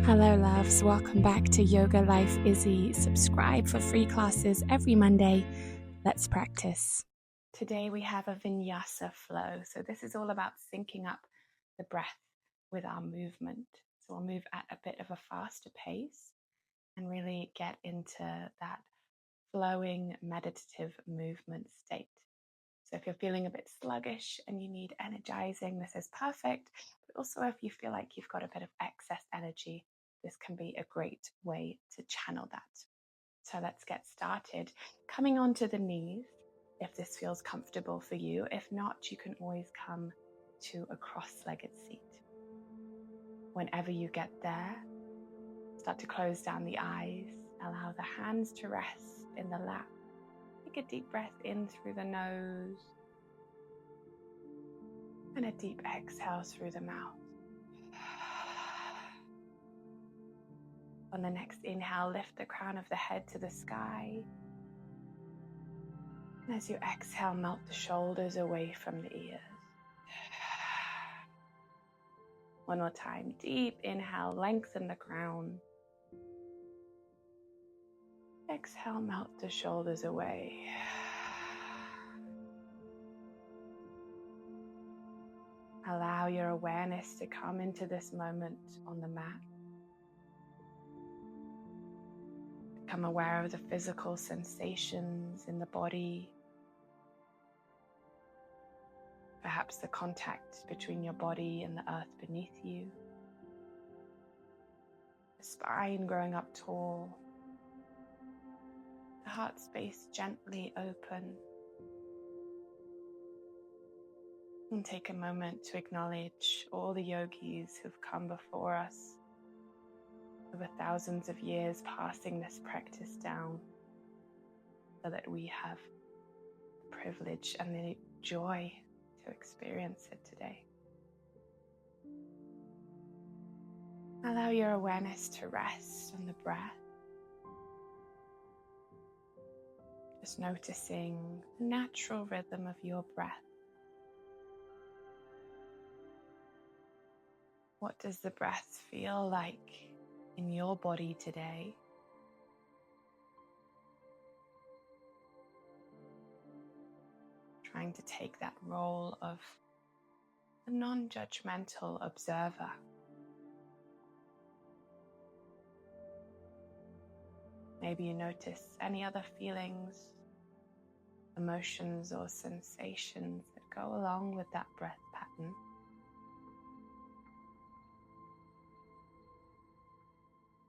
Hello loves, welcome back to Yoga Life Izzy. Subscribe for free classes every Monday. Let's practice. Today we have a Vinyasa Flow. So this is all about syncing up the breath with our movement. So we'll move at a bit of a faster pace and really get into that flowing meditative movement state. So if you're feeling a bit sluggish and you need energizing, this is perfect. But also if you feel like you've got a bit of excess energy, this can be a great way to channel that. So let's get started. Coming onto the knees, if this feels comfortable for you. If not, you can always come to a cross-legged seat. Whenever you get there, start to close down the eyes. Allow the hands to rest in the lap. Take a deep breath in through the nose and a deep exhale through the mouth. On the next inhale, lift the crown of the head to the sky. And as you exhale, melt the shoulders away from the ears. One more time, deep inhale, lengthen the crown. Exhale, melt the shoulders away. Allow your awareness to come into this moment on the mat. Become aware of the physical sensations in the body. Perhaps the contact between your body and the earth beneath you. The spine growing up tall. The heart space gently open. And take a moment to acknowledge all the yogis who've come before us over thousands of years, passing this practice down so that we have the privilege and the joy to experience it today. Allow your awareness to rest on the breath. Just noticing the natural rhythm of your breath. What does the breath feel like in your body today? Trying to take that role of a non-judgmental observer. Maybe you notice any other feelings, emotions, or sensations that go along with that breath pattern.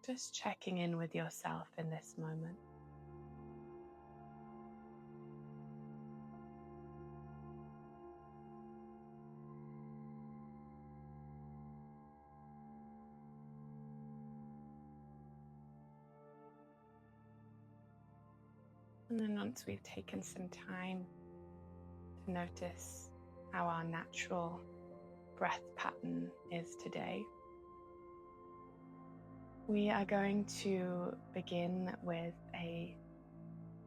Just checking in with yourself in this moment. And then once we've taken some time to notice how our natural breath pattern is today, we are going to begin with a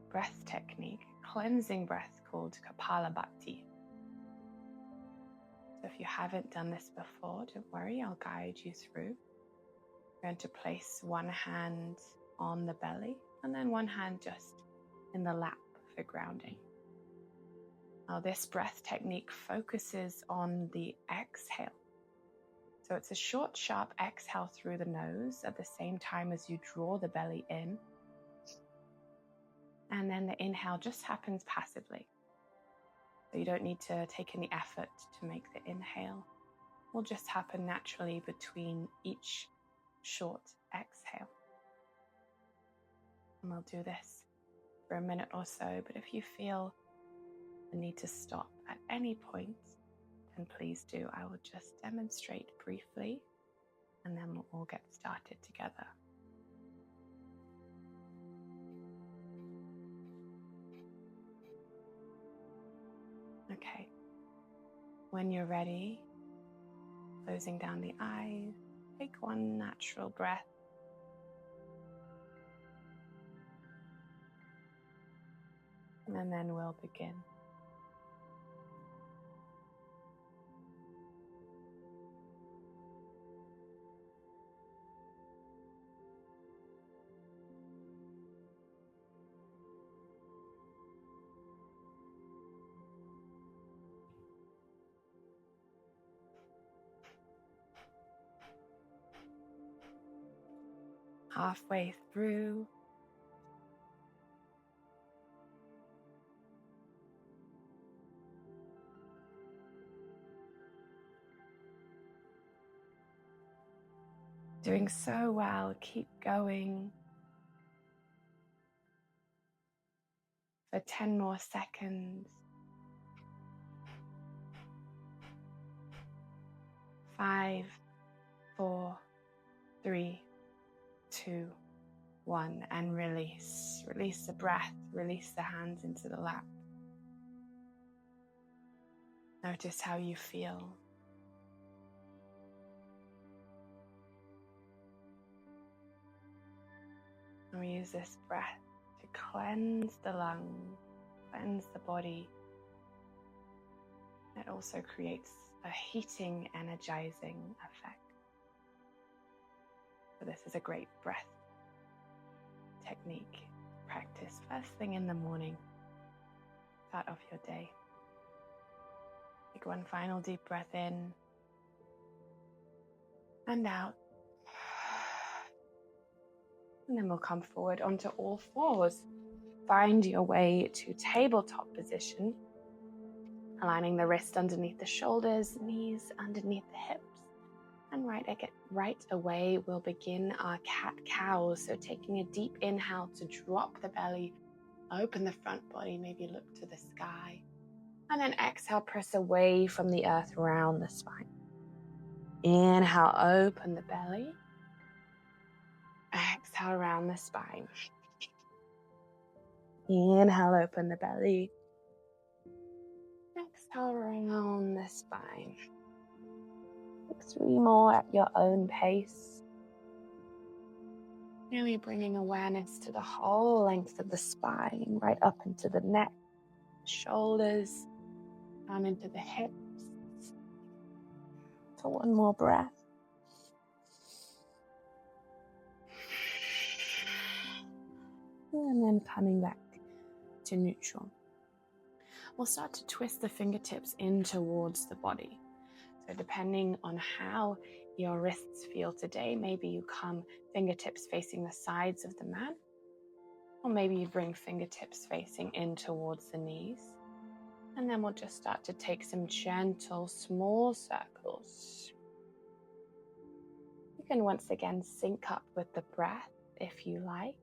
breath technique, cleansing breath called Kapalabhati. So if you haven't done this before, don't worry, I'll guide you through. You're going to place one hand on the belly and then one hand just in the lap for grounding. Now this breath technique focuses on the exhale. So it's a short, sharp exhale through the nose at the same time as you draw the belly in. And then the inhale just happens passively. So you don't need to take any effort to make the inhale. It will just happen naturally between each short exhale. And we'll do this for a minute or so, but if you feel the need to stop at any point, then please do. I will just demonstrate briefly and then we'll all get started together. Okay, when you're ready, closing down the eyes, take one natural breath. And then we'll begin. Halfway through. Doing so well. Keep going for 10 more seconds. 5, 4, 3, 2, 1, and release. Release the breath, release the hands into the lap. Notice how you feel. And we use this breath to cleanse the lungs, cleanse the body. It also creates a heating, energizing effect. So this is a great breath technique. Practice first thing in the morning. Start off your day. Take one final deep breath in and out. And then we'll come forward onto all fours. Find your way to tabletop position, aligning the wrist underneath the shoulders, knees underneath the hips. And right away, we'll begin our cat-cow. So taking a deep inhale to drop the belly, open the front body, maybe look to the sky. And then exhale, press away from the earth, round the spine. Inhale, open the belly. Exhale, round the spine. Inhale, open the belly. Exhale, round the spine. Take 3 more at your own pace. Really bringing awareness to the whole length of the spine, right up into the neck, shoulders, down into the hips. For one more breath. And then coming back to neutral. We'll start to twist the fingertips in towards the body. So depending on how your wrists feel today, maybe you come fingertips facing the sides of the mat, or maybe you bring fingertips facing in towards the knees. And then we'll just start to take some gentle, small circles. You can once again sync up with the breath if you like.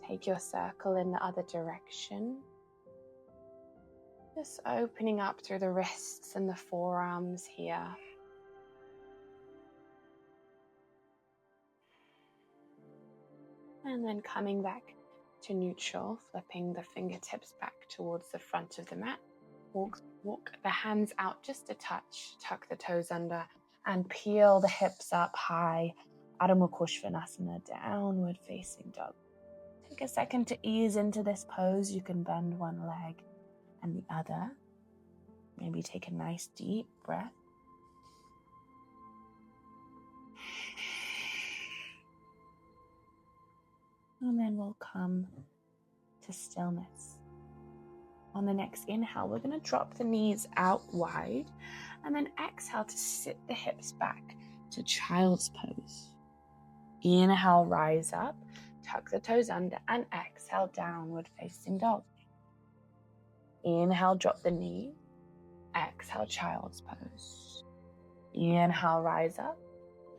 Take your circle in the other direction. Just opening up through the wrists and the forearms here. And then coming back to neutral, flipping the fingertips back towards the front of the mat. Walk the hands out just a touch, tuck the toes under, and peel the hips up high. Adho Mukha Svanasana, downward facing dog. Take a second to ease into this pose. You can bend one leg and the other. Maybe take a nice deep breath. And then we'll come to stillness. On the next inhale, we're going to drop the knees out wide and then exhale to sit the hips back to child's pose. Inhale, rise up, tuck the toes under, and exhale, downward facing dog. Inhale, drop the knee. Exhale, child's pose. Inhale, rise up.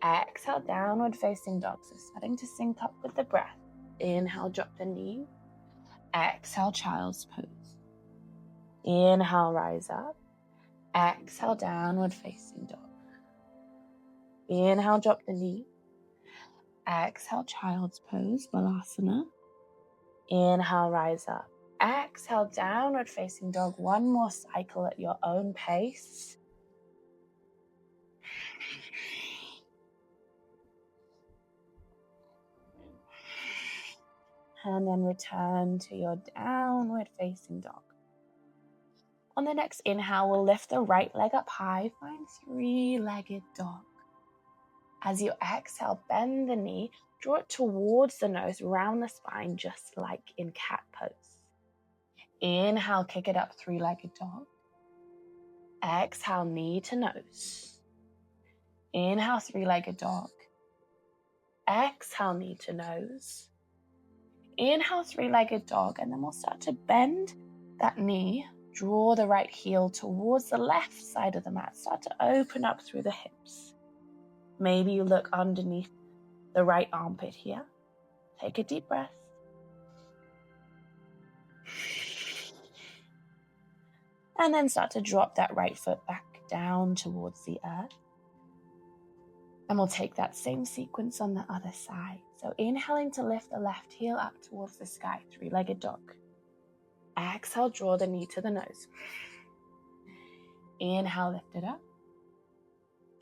Exhale, downward facing dog. So starting to sync up with the breath. Inhale, drop the knee. Exhale, child's pose. Inhale, rise up. Exhale, downward facing dog. Inhale, drop the knee. Exhale, child's pose, Balasana. Inhale, rise up. Exhale, downward facing dog. One more cycle at your own pace. And then return to your downward facing dog. On the next inhale, we'll lift the right leg up high. Find 3-legged dog. As you exhale, bend the knee, draw it towards the nose, round the spine, just like in cat pose. Inhale, kick it up, 3-legged dog. Exhale, knee to nose. Inhale, three-legged dog. Exhale, knee to nose. Inhale, three-legged dog, and then we'll start to bend that knee. Draw the right heel towards the left side of the mat. Start to open up through the hips. Maybe you look underneath the right armpit here. Take a deep breath. And then start to drop that right foot back down towards the earth. And we'll take that same sequence on the other side. So inhaling to lift the left heel up towards the sky, three-legged dog. Exhale, draw the knee to the nose. Inhale, lift it up.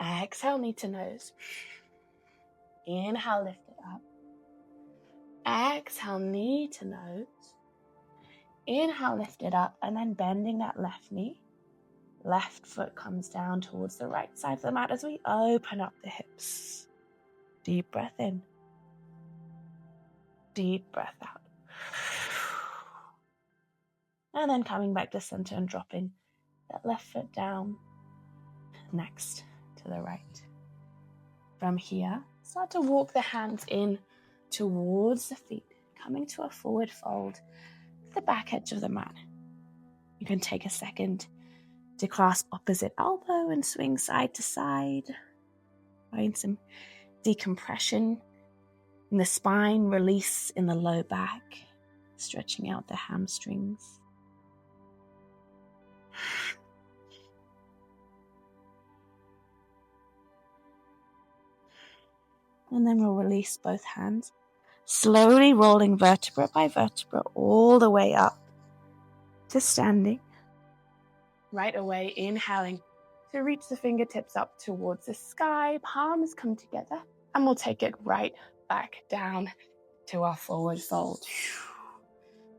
Exhale, knee to nose. Inhale, lift it up. Exhale, knee to nose. Inhale, lift it up, and then bending that left knee. Left foot comes down towards the right side of the mat as we open up the hips. Deep breath in. Deep breath out. And then coming back to center and dropping that left foot down. Next to the right. From here, start to walk the hands in towards the feet, coming to a forward fold to the back edge of the mat. You can take a second to clasp opposite elbow and swing side to side. Find some decompression in the spine, release in the low back, stretching out the hamstrings. And then we'll release both hands, slowly rolling vertebra by vertebra all the way up to standing. Right away, inhaling to reach the fingertips up towards the sky, palms come together, and we'll take it right back down to our forward fold.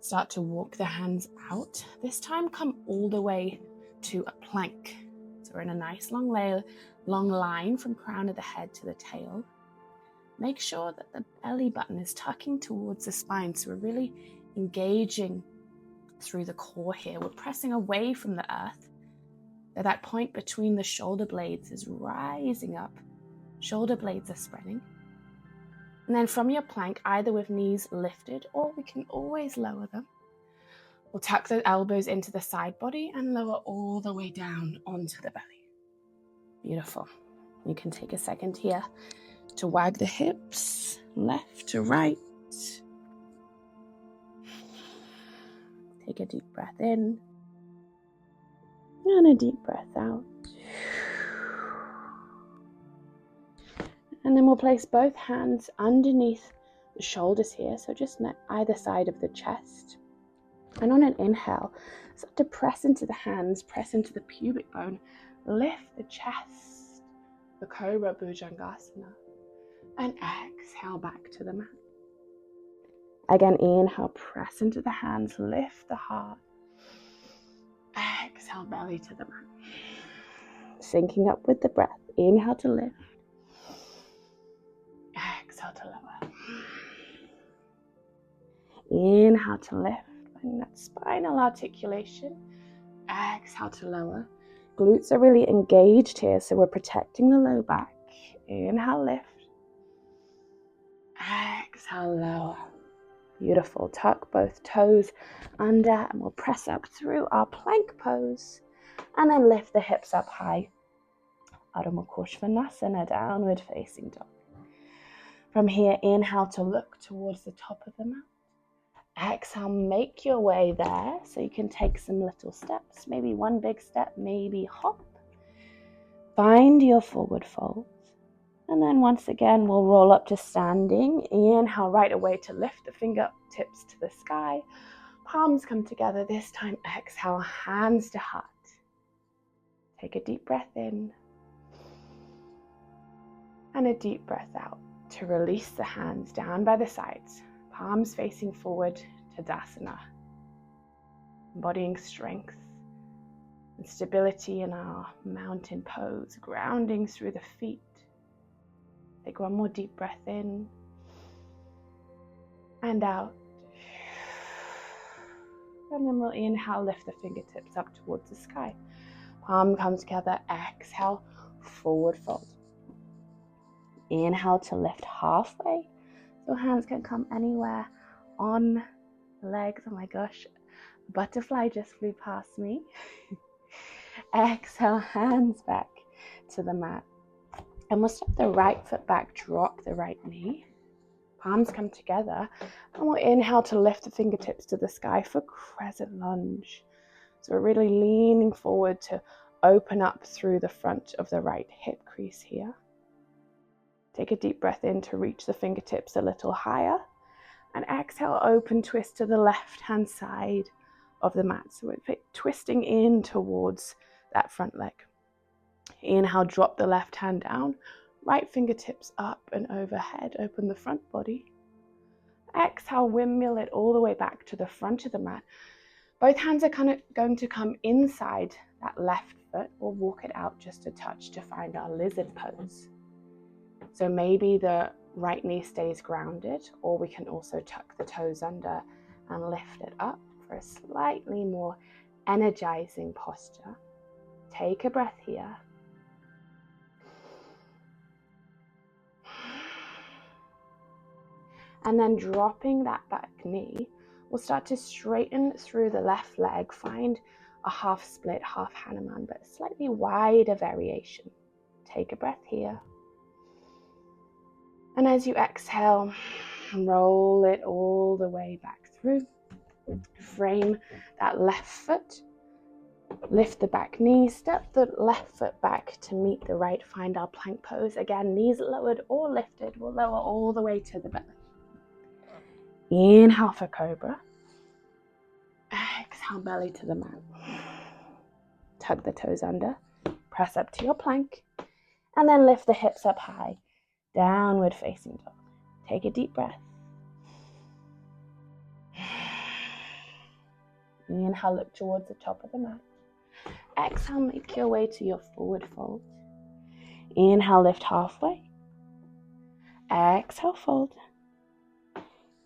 Start to walk the hands out. This time come all the way to a plank. So we're in a nice long line from crown of the head to the tail. Make sure that the belly button is tucking towards the spine, so we're really engaging through the core here. We're pressing away from the earth. At that point between the shoulder blades is rising up. Shoulder blades are spreading. And then from your plank, either with knees lifted, or we can always lower them. We'll tuck the elbows into the side body and lower all the way down onto the belly. Beautiful. You can take a second here to wag the hips, left to right. Take a deep breath in and a deep breath out. And then we'll place both hands underneath the shoulders here, so just either side of the chest. And on an inhale, start to press into the hands, press into the pubic bone, lift the chest, the Cobra Bhujangasana, and exhale back to the mat. Again, inhale, press into the hands, lift the heart. Exhale, belly to the mat. Syncing up with the breath. Inhale to lift. Exhale to lower. Inhale to lift. Finding that spinal articulation. Exhale to lower. Glutes are really engaged here, so we're protecting the low back. Inhale, lift. Exhale, lower. Beautiful. Tuck both toes under and we'll press up through our plank pose and then lift the hips up high. Adho Mukha Svanasana, downward facing dog. From here, inhale to look towards the top of the mat. Exhale, make your way there. So you can take some little steps, maybe one big step, maybe hop. Find your forward fold. And then once again, we'll roll up to standing. Inhale right away to lift the fingertips to the sky. Palms come together. This time, exhale, hands to heart. Take a deep breath in. And a deep breath out to release the hands down by the sides. Palms facing forward to Tadasana. Embodying strength and stability in our mountain pose. Grounding through the feet. Take one more deep breath in and out. And then we'll inhale, lift the fingertips up towards the sky. Palm comes together, exhale, forward fold. Inhale to lift halfway. So hands can come anywhere on the legs. Oh my gosh, a butterfly just flew past me. Exhale, hands back to the mat. And we'll step the right foot back, drop the right knee. Palms come together. And we'll inhale to lift the fingertips to the sky for crescent lunge. So we're really leaning forward to open up through the front of the right hip crease here. Take a deep breath in to reach the fingertips a little higher. And exhale, open twist to the left-hand side of the mat. So we're twisting in towards that front leg. Inhale, drop the left hand down. Right fingertips up and overhead. Open the front body. Exhale, windmill it all the way back to the front of the mat. Both hands are going to come inside that left foot or walk it out just a touch to find our lizard pose. So maybe the right knee stays grounded, or we can also tuck the toes under and lift it up for a slightly more energizing posture. Take a breath here. And then dropping that back knee, we'll start to straighten through the left leg. Find a half split, half Hanuman, but a slightly wider variation. Take a breath here. And as you exhale, roll it all the way back through. Frame that left foot. Lift the back knee. Step the left foot back to meet the right. Find our plank pose. Again, knees lowered or lifted. We'll lower all the way to the belly. Inhale for cobra. Exhale, belly to the mat. Tuck the toes under. Press up to your plank. And then lift the hips up high. Downward facing dog. Take a deep breath. Inhale, look towards the top of the mat. Exhale, make your way to your forward fold. Inhale, lift halfway. Exhale, fold.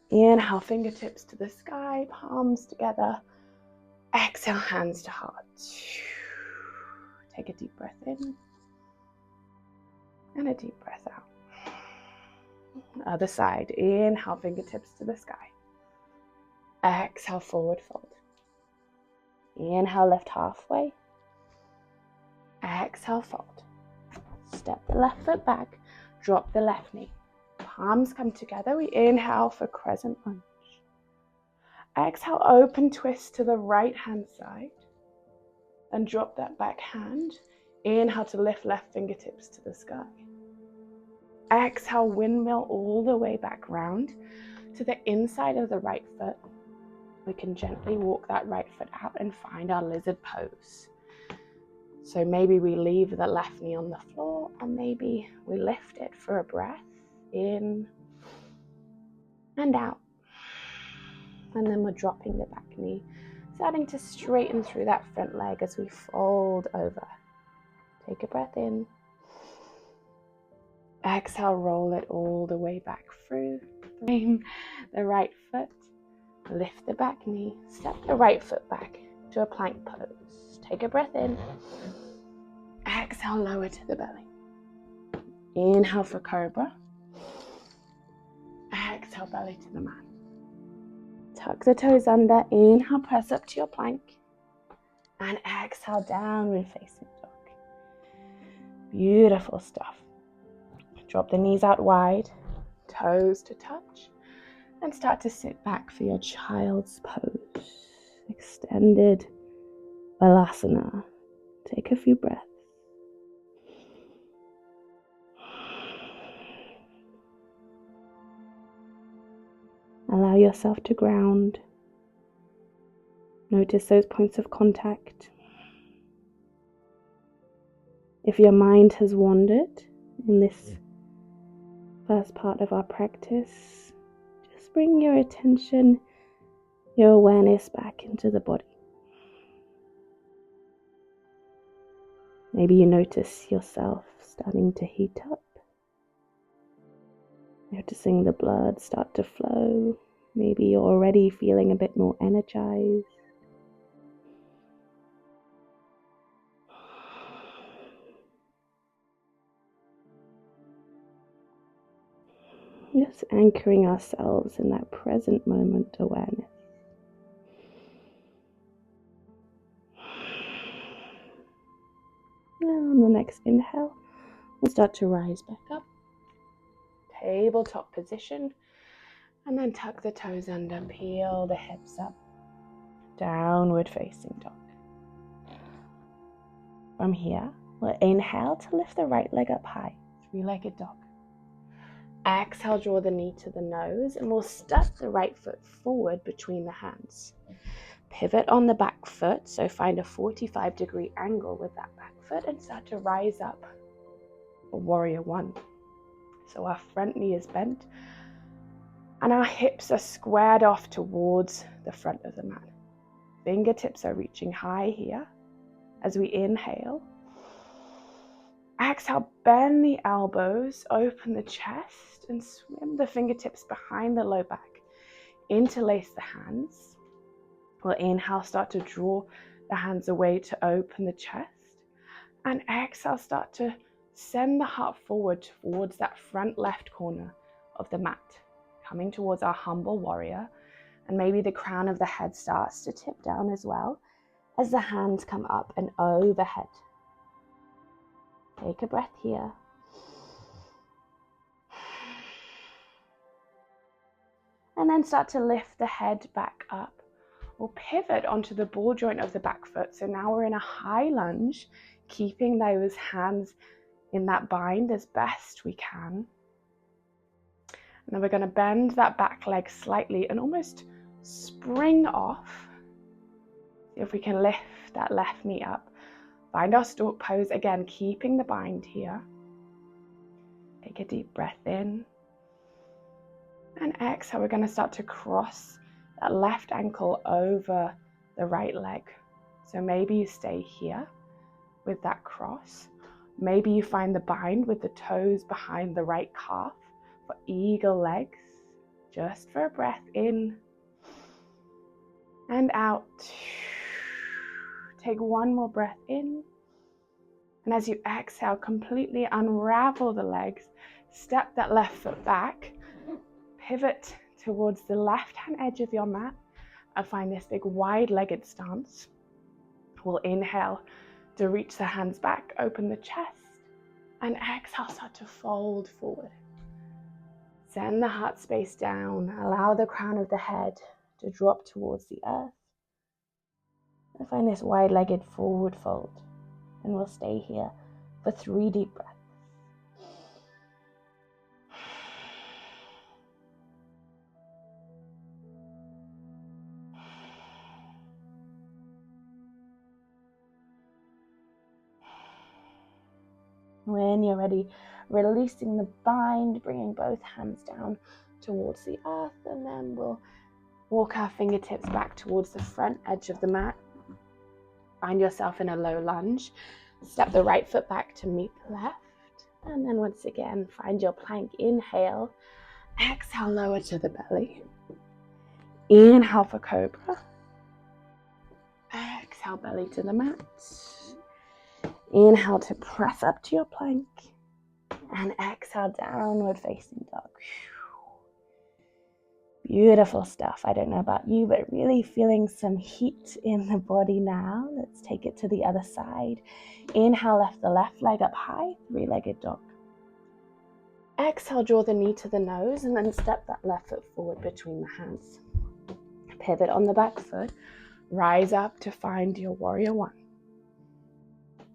Inhale, fingertips to the sky, palms together. Exhale, hands to heart. Take a deep breath in and a deep breath out. Other side. Inhale, fingertips to the sky. Exhale, forward fold. Inhale, lift halfway. Exhale, fold. Step the left foot back. Drop the left knee. Palms come together. We inhale for crescent lunge. Exhale, open twist to the right hand side. And drop that back hand. Inhale to lift left fingertips to the sky. Exhale, windmill all the way back round to the inside of the right foot. We can gently walk that right foot out and find our lizard pose. So maybe we leave the left knee on the floor, or maybe we lift it for a breath. In and out. And then we're dropping the back knee, starting to straighten through that front leg as we fold over. Take a breath in. Exhale, roll it all the way back through. Frame the right foot. Lift the back knee. Step the right foot back to a plank pose. Take a breath in. Exhale, lower to the belly. Inhale for cobra. Exhale, belly to the mat. Tuck the toes under. Inhale, press up to your plank. And exhale, downward facing dog. Beautiful stuff. Drop the knees out wide, toes to touch, and start to sit back for your child's pose. Extended Vinyasa. Take a few breaths. Allow yourself to ground. Notice those points of contact. If your mind has wandered in this first part of our practice, just bring your attention, your awareness back into the body. Maybe you notice yourself starting to heat up. Noticing the blood start to flow. Maybe you're already feeling a bit more energized. Just anchoring ourselves in that present moment awareness. Now on the next inhale, we'll start to rise back up. Tabletop position. And then tuck the toes under, peel the hips up. Downward facing dog. From here, we'll inhale to lift the right leg up high, three-legged dog. Exhale, draw the knee to the nose, and we'll step the right foot forward between the hands. Pivot on the back foot, so find a 45-degree angle with that back foot and start to rise up for warrior one. So our front knee is bent and our hips are squared off towards the front of the mat. Fingertips are reaching high here as we inhale. Exhale, bend the elbows, open the chest and swim the fingertips behind the low back. Interlace the hands. We'll inhale, start to draw the hands away to open the chest. And exhale, start to send the heart forward towards that front left corner of the mat, coming towards our humble warrior. And maybe the crown of the head starts to tip down as well as the hands come up and overhead. Take a breath here. And then start to lift the head back up. We'll pivot onto the ball joint of the back foot. So now we're in a high lunge, keeping those hands in that bind as best we can. And then we're going to bend that back leg slightly and almost spring off. See if we can lift that left knee up. Find our stork pose again, keeping the bind here. Take a deep breath in. And exhale, we're going to start to cross that left ankle over the right leg. So maybe you stay here with that cross. Maybe you find the bind with the toes behind the right calf for eagle legs. Just for a breath in and out. Take one more breath in. And as you exhale, completely unravel the legs. Step that left foot back. Pivot towards the left-hand edge of your mat and find this big wide-legged stance. We'll inhale to reach the hands back, open the chest, and exhale, start to fold forward. Send the heart space down, allow the crown of the head to drop towards the earth. And find this wide-legged forward fold. And we'll stay here for 3 deep breaths. When you're ready, releasing the bind, bringing both hands down towards the earth, and then we'll walk our fingertips back towards the front edge of the mat. Find yourself in a low lunge. Step the right foot back to meet the left. And then once again, find your plank. Inhale. Exhale, lower to the belly. Inhale for cobra. Exhale, belly to the mat. Inhale to press up to your plank. And exhale, downward facing dog. Beautiful stuff. I don't know about you, but really feeling some heat in the body now. Let's take it to the other side. Inhale, lift the left leg up high, three-legged dog. Exhale, draw the knee to the nose and then step that left foot forward between the hands. Pivot on the back foot. Rise up to find your warrior one.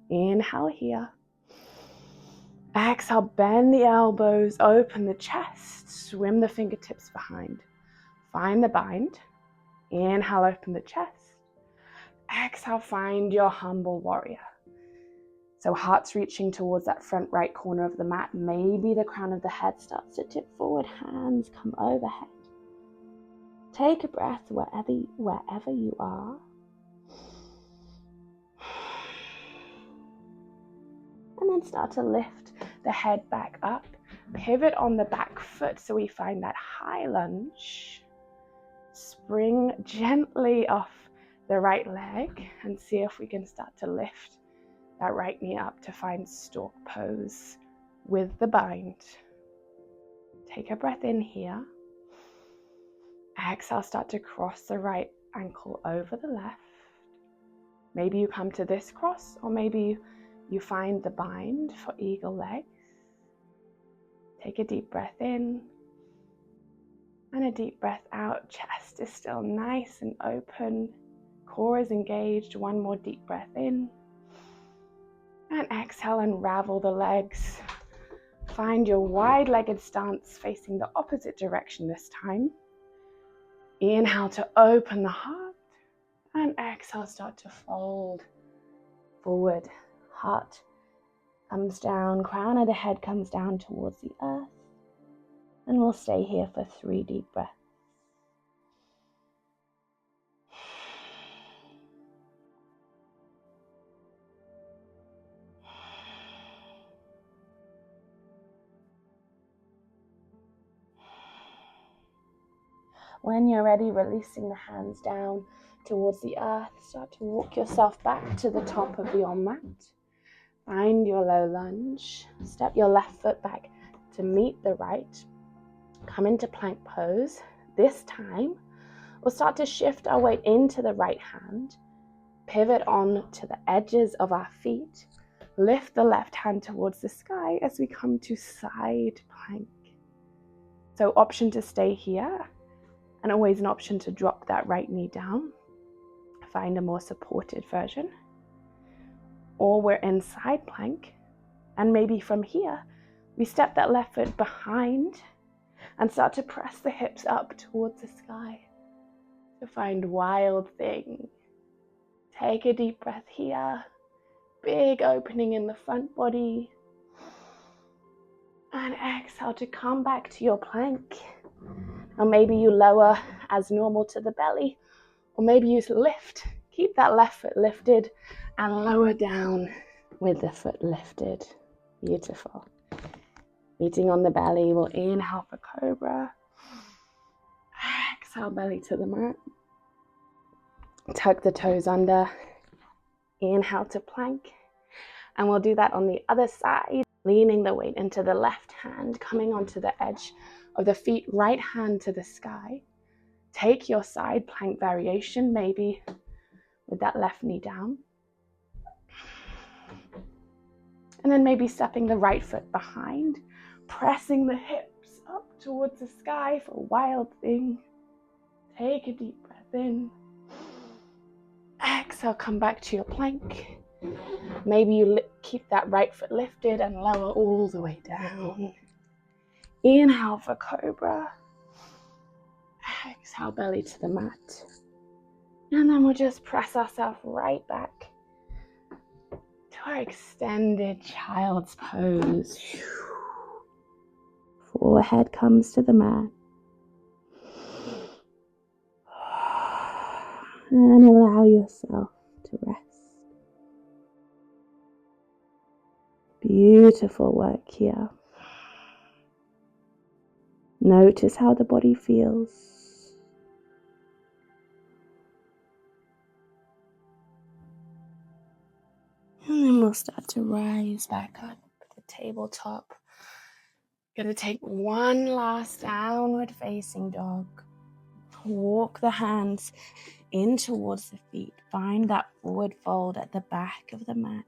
Inhale here. Exhale, bend the elbows, open the chest, swim the fingertips behind. Find the bind. Inhale, open the chest. Exhale, find your humble warrior. So heart's reaching towards that front right corner of the mat. Maybe the crown of the head starts to tip forward, hands come overhead. Take a breath wherever you are. And then start to lift the head back up. Pivot on the back foot so we find that high lunge. Spring gently off the right leg and see if we can start to lift that right knee up to find stork pose with the bind. Take a breath in here. Exhale, start to cross the right ankle over the left. Maybe you come to this cross, or maybe you find the bind for eagle legs. Take a deep breath in and a deep breath out. Chest is still nice and open. Core is engaged. One more deep breath in. And exhale, unravel the legs. Find your wide-legged stance facing the opposite direction this time. Inhale to open the heart. And exhale, start to fold forward. Heart comes down, crown of the head comes down towards the earth. And we'll stay here for 3 deep breaths. When you're ready, releasing the hands down towards the earth. Start to walk yourself back to the top of your mat. Find your low lunge. Step your left foot back to meet the right. Come into plank pose. This time, we'll start to shift our weight into the right hand. Pivot on to the edges of our feet. Lift the left hand towards the sky as we come to side plank. So option to stay here, and always an option to drop that right knee down. Find a more supported version. Or we're in side plank, and maybe from here, we step that left foot behind and start to press the hips up towards the sky to find wild thing. Take a deep breath here. Big opening in the front body. And exhale to come back to your plank. Or maybe you lower as normal to the belly. Or maybe you lift. Keep that left foot lifted and lower down with the foot lifted. Beautiful. Meeting on the belly, we'll inhale for cobra. Exhale, belly to the mat. Tuck the toes under. Inhale to plank. And we'll do that on the other side. Leaning the weight into the left hand, coming onto the edge of the feet, right hand to the sky. Take your side plank variation, maybe with that left knee down. And then maybe stepping the right foot behind, pressing the hips up towards the sky for a wild thing. Take a deep breath in. Exhale, come back to your plank. Maybe you keep that right foot lifted and lower all the way down. Inhale for cobra. Exhale, belly to the mat. And then we'll just press ourselves right back to our extended child's pose. Forehead comes to the mat. And allow yourself to rest. Beautiful work here. Notice how the body feels. And then we'll start to rise back up to the tabletop. Gonna take one last downward facing dog. Walk the hands in towards the feet. Find that forward fold at the back of the mat.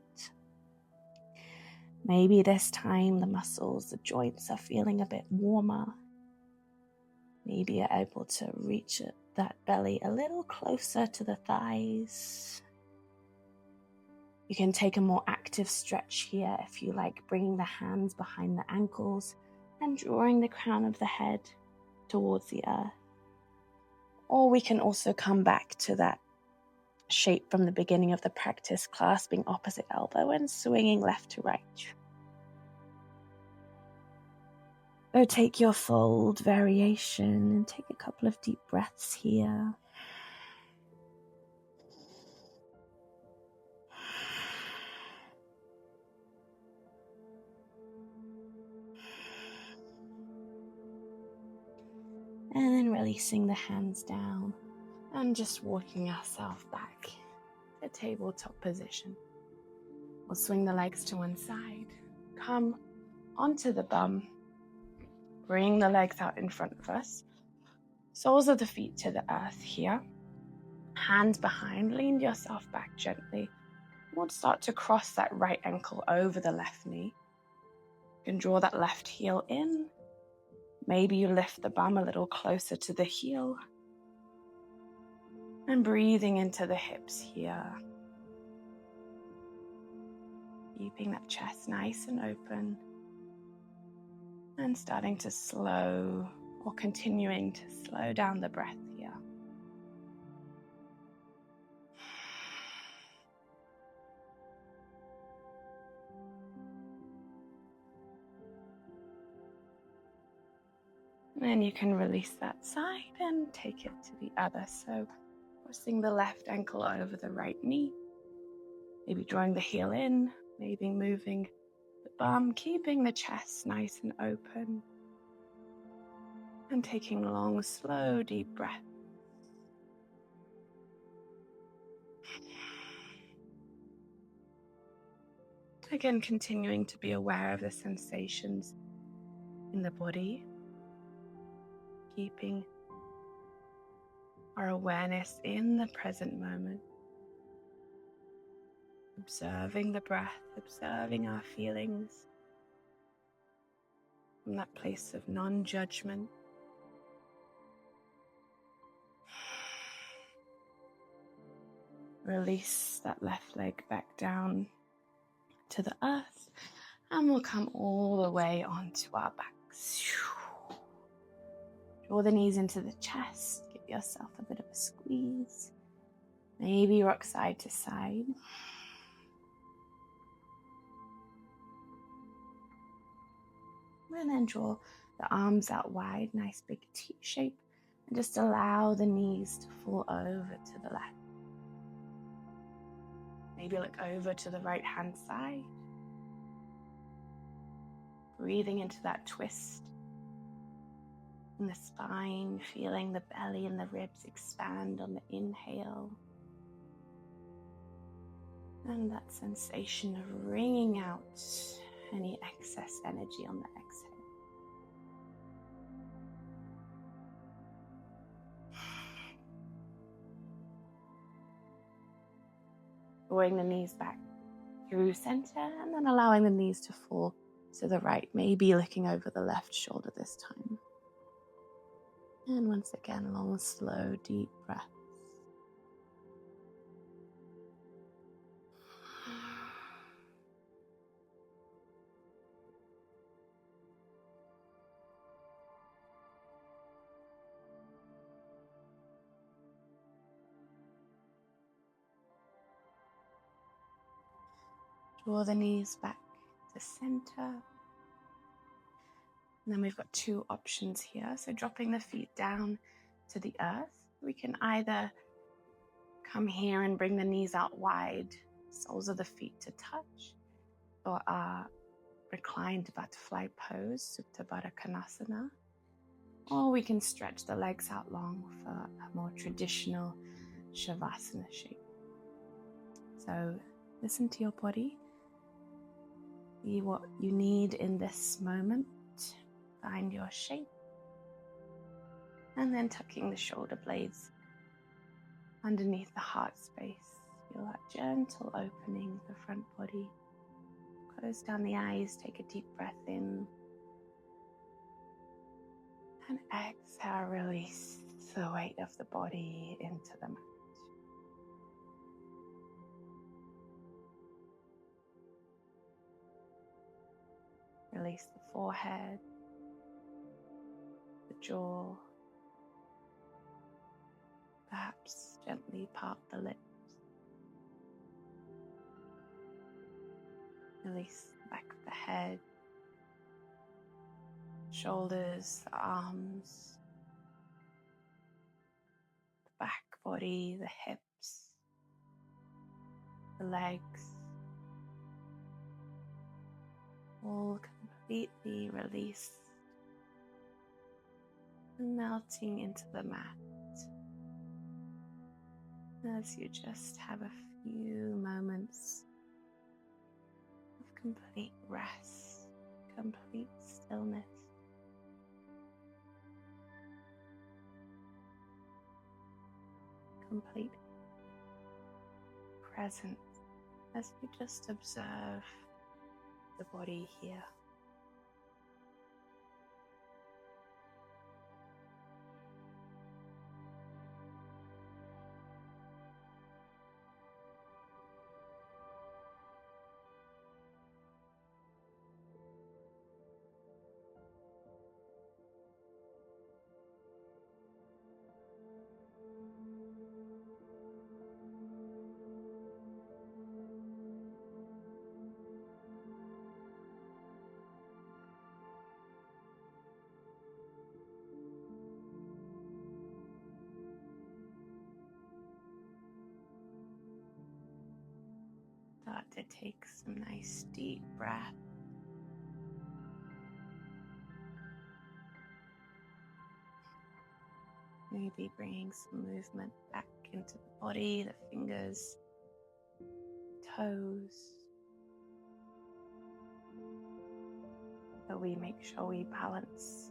Maybe this time the muscles, the joints are feeling a bit warmer. Maybe you're able to reach that belly a little closer to the thighs. You can take a more active stretch here if you like, bringing the hands behind the ankles and drawing the crown of the head towards the earth. Or we can also come back to that shape from the beginning of the practice, clasping opposite elbow and swinging left to right. So take your fold variation and take a couple of deep breaths here. And then releasing the hands down and just walking ourselves back to tabletop position. We'll swing the legs to one side, come onto the bum, Bring the legs out in front of us. Soles of the feet to the earth here. Hands behind, lean yourself back gently. We'll start to cross that right ankle over the left knee. You can draw that left heel in. Maybe you lift the bum a little closer to the heel. And breathing into the hips here. Keeping that chest nice and open. And starting to slow or continuing to slow down the breath here. And then you can release that side and take it to the other. So crossing the left ankle over the right knee. Maybe drawing the heel in, maybe moving the bum, keeping the chest nice and open. And taking long, slow, deep breaths. Again, continuing to be aware of the sensations in the body. Keeping our awareness in the present moment. Observing the breath, observing our feelings. From that place of non-judgment. Release that left leg back down to the earth, and we'll come all the way onto our backs. Draw the knees into the chest, give yourself a bit of a squeeze. Maybe rock side to side. And then draw the arms out wide, nice big T shape, and just allow the knees to fall over to the left. Maybe look over to the right hand side. Breathing into that twist in the spine, feeling the belly and the ribs expand on the inhale. And that sensation of wringing out any excess energy on the exhale. Drawing the knees back through center and then allowing the knees to fall to the right, maybe looking over the left shoulder this time. And once again, long, slow, deep breaths. Draw the knees back to center. And then we've got two options here. So dropping the feet down to the earth. We can either come here and bring the knees out wide, soles of the feet to touch, or our reclined butterfly pose, Supta Baddha Konasana. Or we can stretch the legs out long for a more traditional Savasana shape. So listen to your body. See what you need in this moment. Find your shape. And then tucking the shoulder blades underneath the heart space. Feel that gentle opening of the front body. Close down the eyes, take a deep breath in. And exhale, release the weight of the body into the mat. Release the forehead, the jaw. Perhaps gently part the lips. Release the back of the head, shoulders, the arms, the back body, the hips, the legs. All completely released and melting into the mat as you just have a few moments of complete rest, complete stillness, present as you just observe the body here. Start to take some nice deep breath. Maybe bringing some movement back into the body, the fingers, toes. So we make sure we balance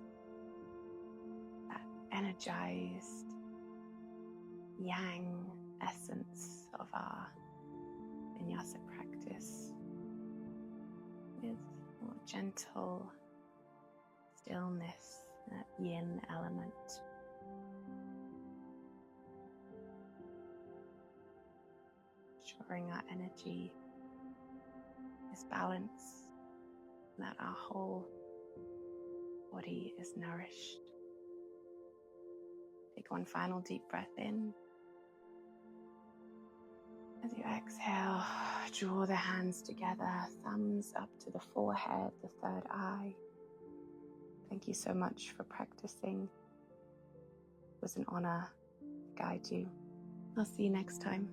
that energized yang essence of our Vinyasa practice with more gentle stillness, that yin element. Ensuring our energy is balanced, that our whole body is nourished. Take one final deep breath in. As you exhale, draw the hands together, thumbs up to the forehead, the third eye. Thank you so much for practicing. It was an honor to guide you. I'll see you next time.